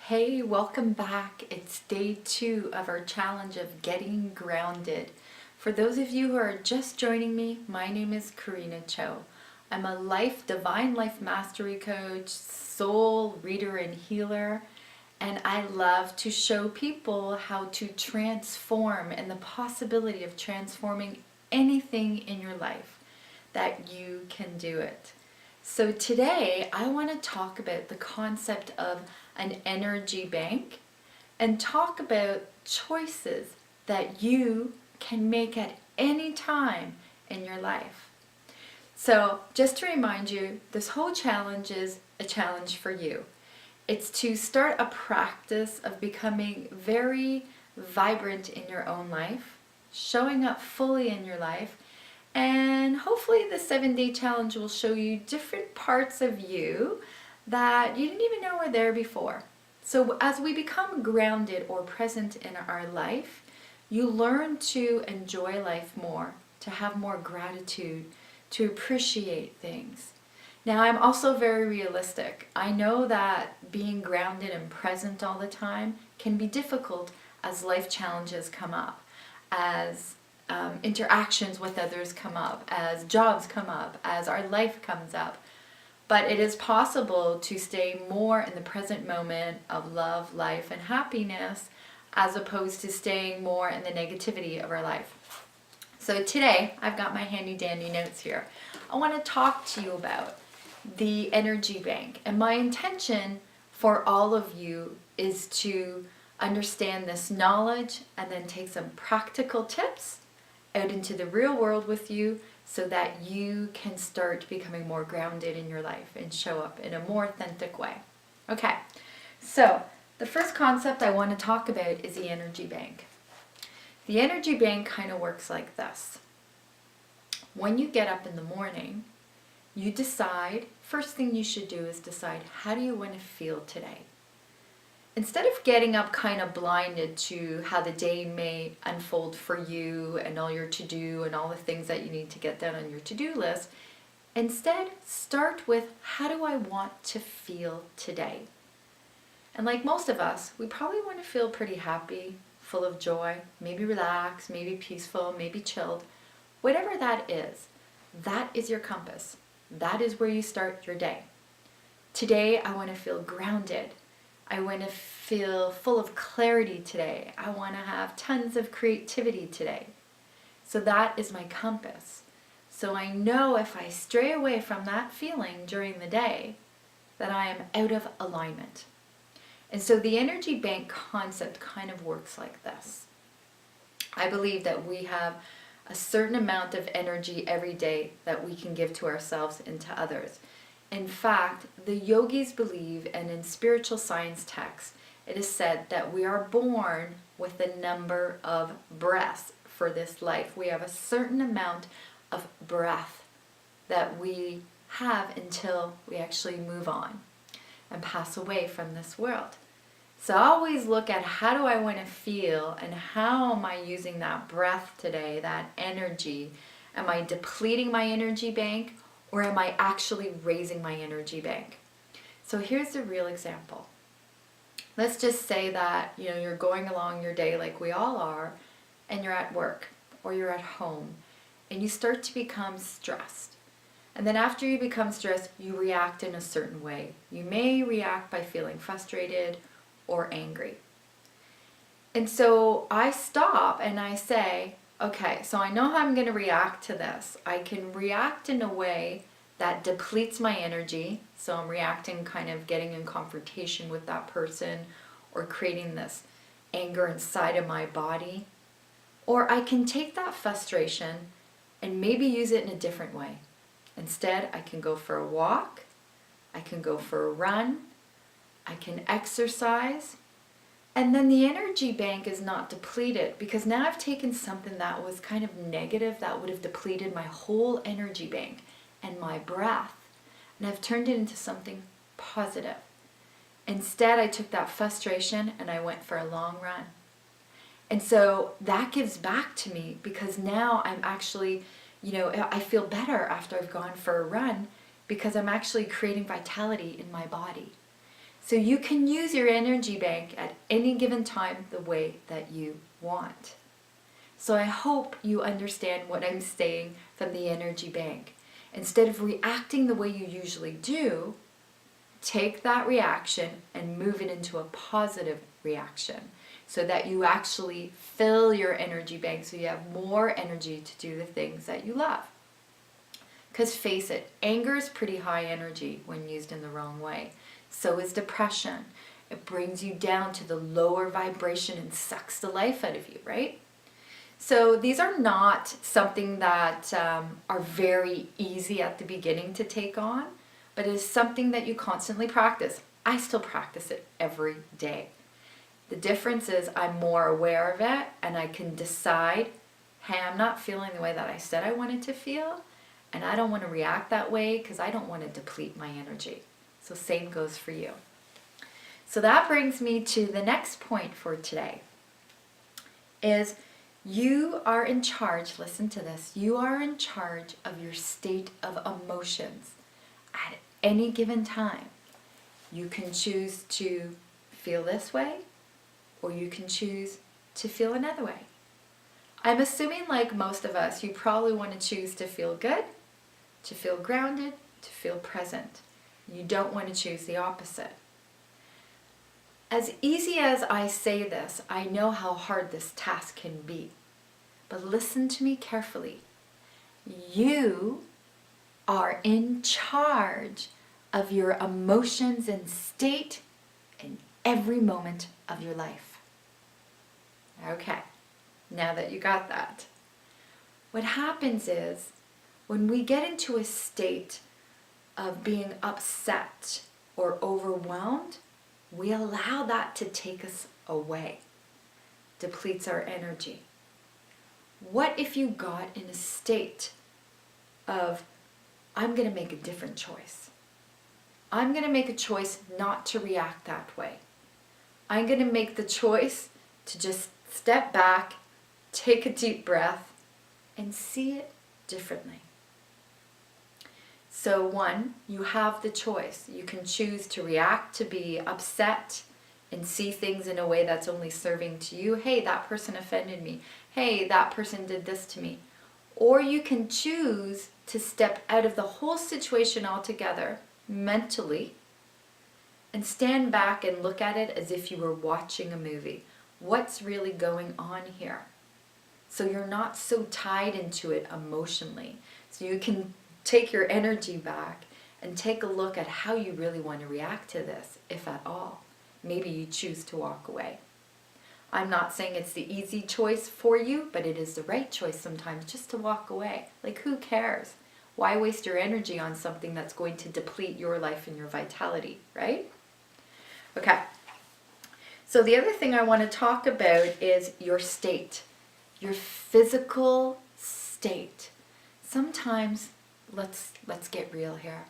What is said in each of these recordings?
Hey, welcome back. It's day 2 of our challenge of getting grounded. For those of you who are just joining me, my name is Karina Cho. I'm a divine life mastery coach, soul reader and healer, and I love to show people how to transform and the possibility of transforming anything in your life, that you can do it. So today I want to talk about the concept of an energy bank and talk about choices that you can make at any time in your life. So just to remind you, this whole challenge is a challenge for you. It's to start a practice of becoming very vibrant in your own life, showing up fully in your life, and hopefully the 7-day challenge will show you different parts of you that you didn't even know were there before. So as we become grounded or present in our life, you learn to enjoy life more, to have more gratitude, to appreciate things. Now, I'm also very realistic. I know that being grounded and present all the time can be difficult as life challenges come up, as interactions with others come up, as jobs come up, as our life comes up. But it is possible to stay more in the present moment of love, life, and happiness, as opposed to staying more in the negativity of our life. So today, I've got my handy dandy notes here. I want to talk to you about the energy bank. And my intention for all of you is to understand this knowledge and then take some practical tips out into the real world with you so that you can start becoming more grounded in your life and show up in a more authentic way. Okay, so the first concept I want to talk about is the energy bank. The energy bank kind of works like this. When you get up in the morning, you decide, first thing you should do is decide, how do you want to feel today? Instead of getting up kind of blinded to how the day may unfold for you and all your to-do and all the things that you need to get done on your to-do list, instead start with, how do I want to feel today? And like most of us, we probably want to feel pretty happy, full of joy, maybe relaxed, maybe peaceful, maybe chilled. Whatever that is your compass. That is where you start your day. Today, I want to feel grounded. I want to feel full of clarity today. I want to have tons of creativity today. So that is my compass. So I know if I stray away from that feeling during the day, that I am out of alignment. And so the energy bank concept kind of works like this. I believe that we have a certain amount of energy every day that we can give to ourselves and to others. In fact, the yogis believe, and in spiritual science texts, it is said that we are born with a number of breaths for this life. We have a certain amount of breath that we have until we actually move on and pass away from this world. So I always look at, how do I want to feel, and how am I using that breath today, that energy? Am I depleting my energy bank, or am I actually raising my energy bank? So here's a real example. Let's just say that you're going along your day like we all are, and you're at work or you're at home, and you start to become stressed. And then after you become stressed, you react in a certain way. You may react by feeling frustrated or angry. And so I stop and I say, okay, so I know how I'm going to react to this. I can react in a way that depletes my energy. So I'm reacting, kind of getting in confrontation with that person or creating this anger inside of my body. Or I can take that frustration and maybe use it in a different way. Instead, I can go for a walk. I can go for a run. I can exercise. And then the energy bank is not depleted, because now I've taken something that was kind of negative, that would have depleted my whole energy bank and my breath, and I've turned it into something positive. Instead, I took that frustration and I went for a long run. And so that gives back to me, because now I'm actually, I feel better after I've gone for a run, because I'm actually creating vitality in my body. So you can use your energy bank at any given time the way that you want. So I hope you understand what I'm saying from the energy bank. Instead of reacting the way you usually do, take that reaction and move it into a positive reaction so that you actually fill your energy bank so you have more energy to do the things that you love. Because face it, anger is pretty high energy when used in the wrong way. So is depression. It brings you down to the lower vibration and sucks the life out of you, right? So these are not something that are very easy at the beginning to take on, but it is something that you constantly practice. I still practice it every day. The difference is I'm more aware of it and I can decide, hey, I'm not feeling the way that I said I wanted to feel, and I don't want to react that way because I don't want to deplete my energy. So same goes for you. So that brings me to the next point for today, is you are in charge, listen to this, you are in charge of your state of emotions at any given time. You can choose to feel this way, or you can choose to feel another way. I'm assuming, like most of us, you probably want to choose to feel good, to feel grounded, to feel present. You don't want to choose the opposite. As easy as I say this, I know how hard this task can be. But listen to me carefully. You are in charge of your emotions and state in every moment of your life. Okay, now that you got that. What happens is, when we get into a state of being upset or overwhelmed, we allow that to take us away, depletes our energy. What if you got in a state of, I'm going to make a different choice. I'm going to make a choice not to react that way. I'm going to make the choice to just step back, take a deep breath, and see it differently. So one, you have the choice. You can choose to react, to be upset, and see things in a way that's only serving to you. Hey, that person offended me. Hey, that person did this to me. Or you can choose to step out of the whole situation altogether, mentally, and stand back and look at it as if you were watching a movie. What's really going on here? So you're not so tied into it emotionally. So you can take your energy back and take a look at how you really want to react to this, if at all. Maybe you choose to walk away. I'm not saying it's the easy choice for you, but it is the right choice sometimes, just to walk away. Like, who cares? Why waste your energy on something that's going to deplete your life and your vitality, right? Okay. So the other thing I want to talk about is your state, your physical state. Sometimes, let's get real here.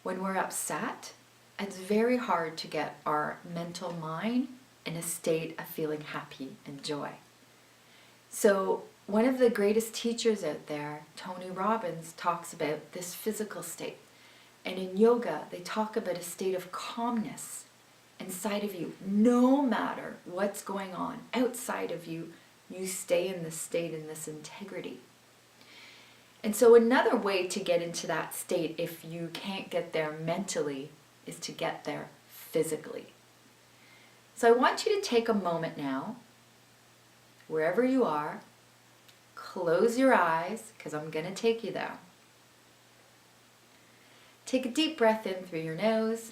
When we're upset, it's very hard to get our mental mind in a state of feeling happy and joy. So one of the greatest teachers out there, Tony Robbins, talks about this physical state. And in yoga, they talk about a state of calmness inside of you. No matter what's going on outside of you, you stay in this state, in this integrity. And so another way to get into that state, if you can't get there mentally, is to get there physically. So I want you to take a moment now, wherever you are, close your eyes, because I'm going to take you there. Take a deep breath in through your nose.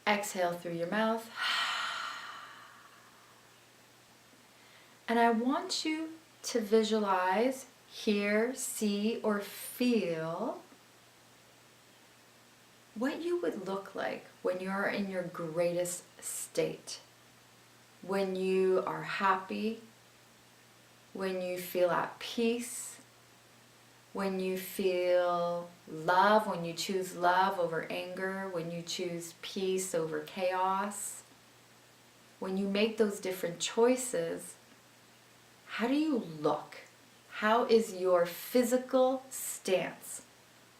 Exhale through your mouth. And I want you to visualize, hear, see, or feel what you would look like when you're in your greatest state. When you are happy, when you feel at peace, when you feel love, when you choose love over anger, when you choose peace over chaos. When you make those different choices, how do you look? How is your physical stance?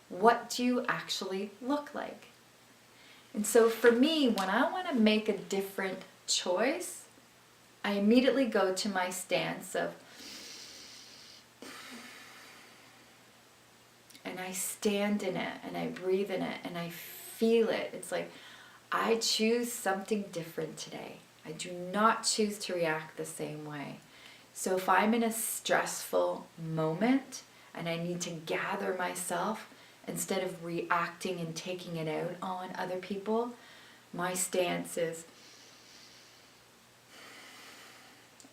What do you actually look like? And so for me, when I want to make a different choice, I immediately go to my stance of, and I stand in it and I breathe in it and I feel it. It's like, I choose something different today. I do not choose to react the same way. So if I'm in a stressful moment and I need to gather myself instead of reacting and taking it out on other people, my stance is,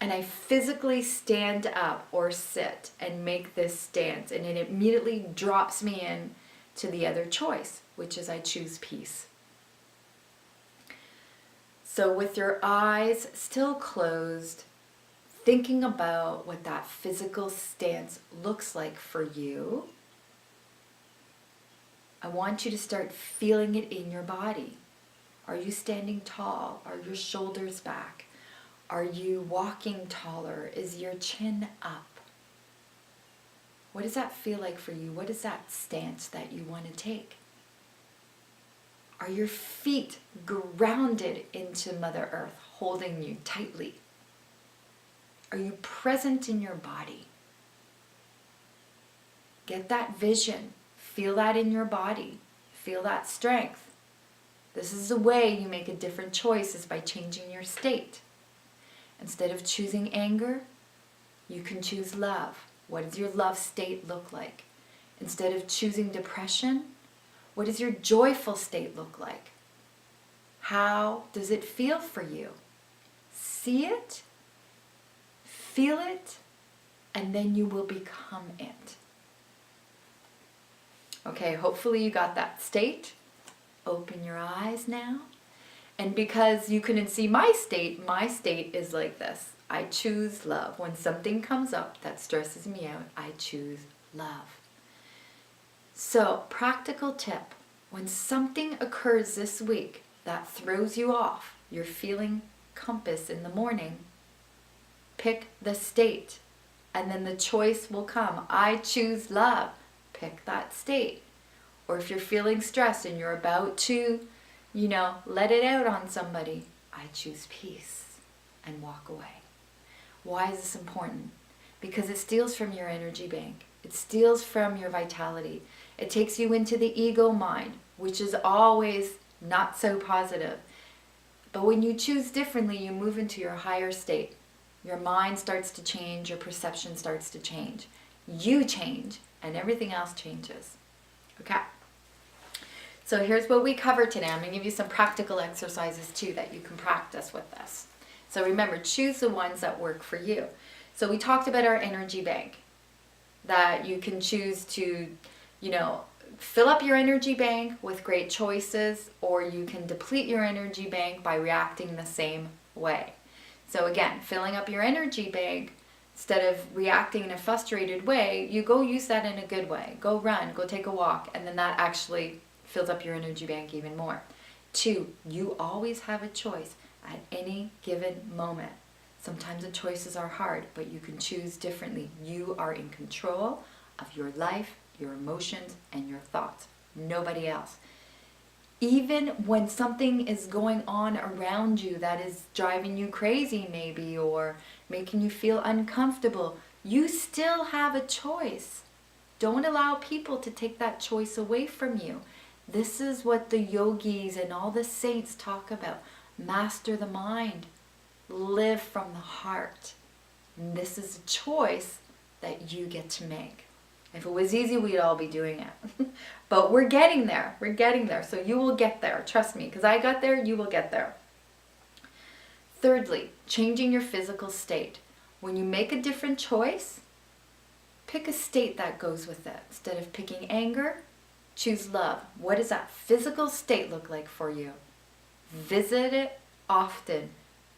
and I physically stand up or sit and make this stance, and it immediately drops me in to the other choice, which is I choose peace. So with your eyes still closed, thinking about what that physical stance looks like for you, I want you to start feeling it in your body. Are you standing tall? Are your shoulders back? Are you walking taller? Is your chin up? What does that feel like for you? What is that stance that you want to take? Are your feet grounded into Mother Earth, holding you tightly? Are you present in your body? Get that vision. Feel that in your body. Feel that strength. This is the way you make a different choice, is by changing your state. Instead of choosing anger, you can choose love. What does your love state look like? Instead of choosing depression, what does your joyful state look like? How does it feel for you? See it, feel it, and then you will become it. Okay, hopefully you got that state. Open your eyes now. And because you couldn't see my state is like this. I choose love. When something comes up that stresses me out, I choose love. So, practical tip. When something occurs this week that throws you off, you're feeling compass in the morning, pick the state. And then the choice will come. I choose love. Pick that state. Or if you're feeling stressed and you're about to, let it out on somebody, I choose peace and walk away. Why is this important? Because it steals from your energy bank. It steals from your vitality. It takes you into the ego mind, which is always not so positive. But when you choose differently, you move into your higher state. Your mind starts to change, your perception starts to change. You change, and everything else changes. Okay? So here's what we covered today. I'm going to give you some practical exercises too that you can practice with this. So remember, choose the ones that work for you. So we talked about our energy bank, that you can choose to, fill up your energy bank with great choices, or you can deplete your energy bank by reacting the same way. So again, filling up your energy bank, instead of reacting in a frustrated way, you go use that in a good way. Go run, go take a walk, and then that actually fills up your energy bank even more. 2, you always have a choice at any given moment. Sometimes the choices are hard, but you can choose differently. You are in control of your life, your emotions, and your thoughts. Nobody else. Even when something is going on around you that is driving you crazy maybe, or making you feel uncomfortable, you still have a choice. Don't allow people to take that choice away from you. This is what the yogis and all the saints talk about. Master the mind. Live from the heart. And this is a choice that you get to make. If it was easy, we'd all be doing it. But we're getting there. We're getting there. So you will get there. Trust me. Because I got there, you will get there. Thirdly, changing your physical state. When you make a different choice, pick a state that goes with it. Instead of picking anger, choose love. What does that physical state look like for you? Visit it often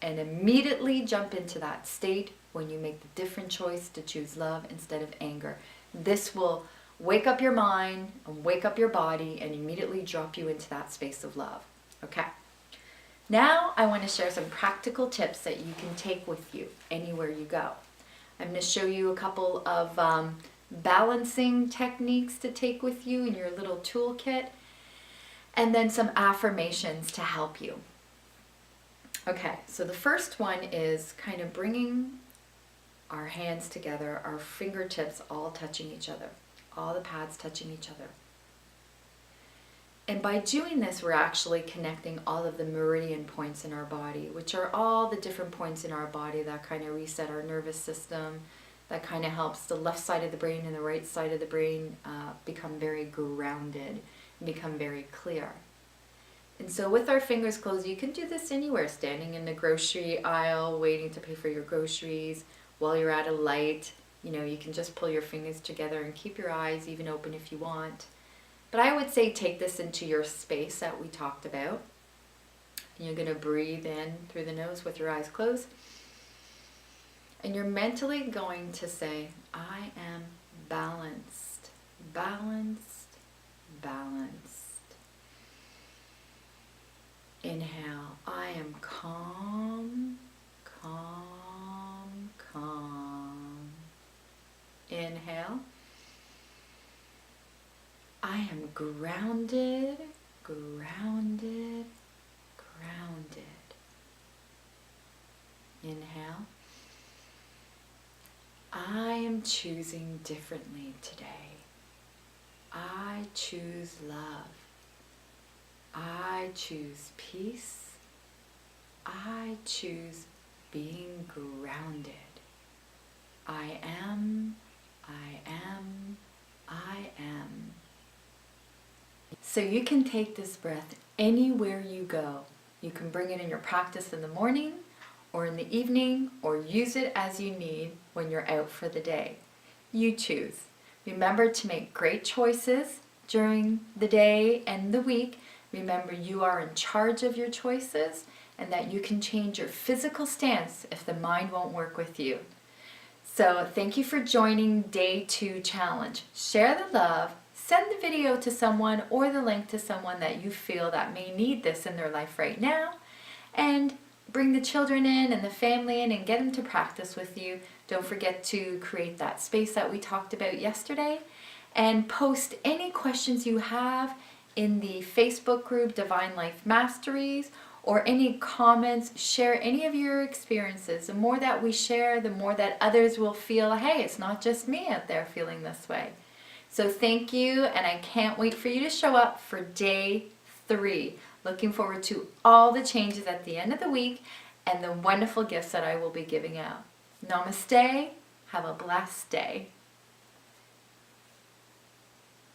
and immediately jump into that state when you make the different choice to choose love instead of anger. This will wake up your mind and wake up your body and immediately drop you into that space of love. Okay. Now I want to share some practical tips that you can take with you anywhere you go. I'm going to show you a couple of balancing techniques to take with you in your little toolkit. and then some affirmations to help you. Okay, so the first one is kind of bringing our hands together, our fingertips all touching each other, all the pads touching each other. And by doing this, we're actually connecting all of the meridian points in our body, which are all the different points in our body that kind of reset our nervous system, that kind of helps the left side of the brain and the right side of the brain become very grounded and become very clear. And so with our fingers closed, you can do this anywhere, standing in the grocery aisle, waiting to pay for your groceries, while you're at a light. You know, you can just pull your fingers together and keep your eyes even open if you want. But I would say take this into your space that we talked about. And you're going to breathe in through the nose with your eyes closed. And you're mentally going to say, I am balanced, balanced, balanced. Inhale, I am calm, calm, calm. Inhale, I am grounded, grounded, grounded. Inhale, I am choosing differently today. I choose love. I choose peace. I choose being grounded. I am, I am, I am. So you can take this breath anywhere you go. You can bring it in your practice in the morning or in the evening, or use it as you need when you're out for the day. You choose. Remember to make great choices during the day and the week. Remember, you are in charge of your choices and that you can change your physical stance if the mind won't work with you. So thank you for joining Day 2 Challenge. Share the love, send the video to someone or the link to someone that you feel that may need this in their life right now, and bring the children in and the family in and get them to practice with you. Don't forget to create that space that we talked about yesterday, and post any questions you have in the Facebook group Divine Life Masteries, or any comments. Share any of your experiences. The more that we share, the more that others will feel, hey, it's not just me out there feeling this way. So thank you, and I can't wait for you to show up for Day 3. Looking forward to all the changes at the end of the week and the wonderful gifts that I will be giving out. Namaste. Have a blessed day.